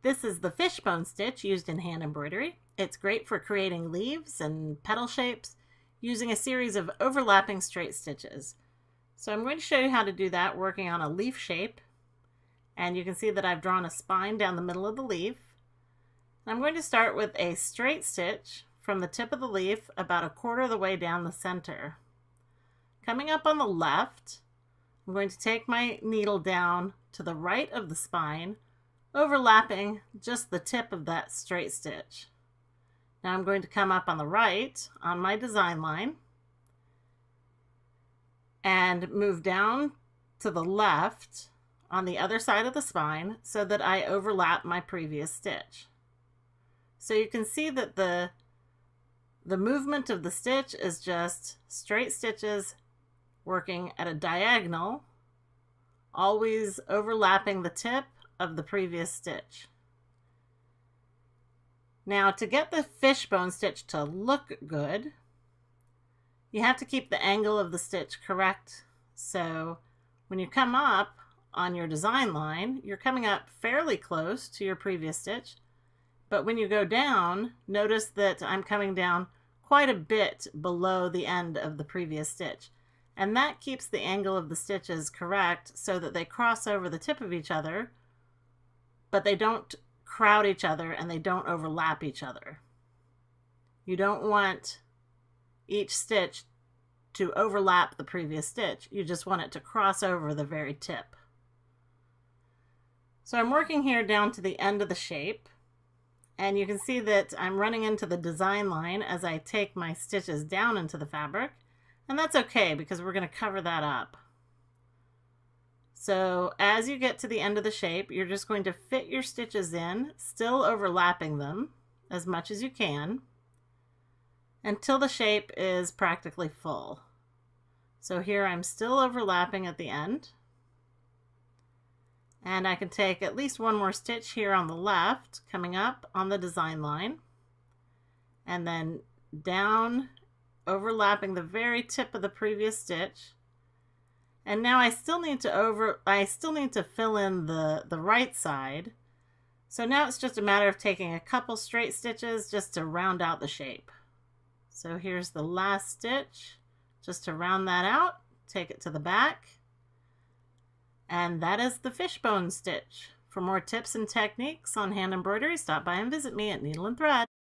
This is the fishbone stitch used in hand embroidery. It's great for creating leaves and petal shapes using a series of overlapping straight stitches. So I'm going to show you how to do that working on a leaf shape. And you can see that I've drawn a spine down the middle of the leaf. I'm going to start with a straight stitch from the tip of the leaf about 1/4 of the way down the center. Coming up on the left, I'm going to take my needle down to the right of the spine, overlapping just the tip of that straight stitch. Now I'm going to come up on the right on my design line and move down to the left on the other side of the spine so that I overlap my previous stitch. So you can see that the movement of the stitch is just straight stitches working at a diagonal, always overlapping the tip of the previous stitch. Now, to get the fishbone stitch to look good, you have to keep the angle of the stitch correct. So when you come up on your design line, you're coming up fairly close to your previous stitch, but when you go down, notice that I'm coming down quite a bit below the end of the previous stitch. And that keeps the angle of the stitches correct so that they cross over the tip of each other, but they don't crowd each other and they don't overlap each other. You don't want each stitch to overlap the previous stitch. You just want it to cross over the very tip. So I'm working here down to the end of the shape, and you can see that I'm running into the design line as I take my stitches down into the fabric. And that's okay because we're going to cover that up. So as you get to the end of the shape, you're just going to fit your stitches in, still overlapping them as much as you can, until the shape is practically full. So here I'm still overlapping at the end. And I can take at least one more stitch here on the left, coming up on the design line, and then down, overlapping the very tip of the previous stitch. And now I still need to fill in the right side. So now it's just a matter of taking a couple straight stitches just to round out the shape. So here's the last stitch, just to round that out, take it to the back. And that is the fishbone stitch. For more tips and techniques on hand embroidery, stop by and visit me at Needle and Thread.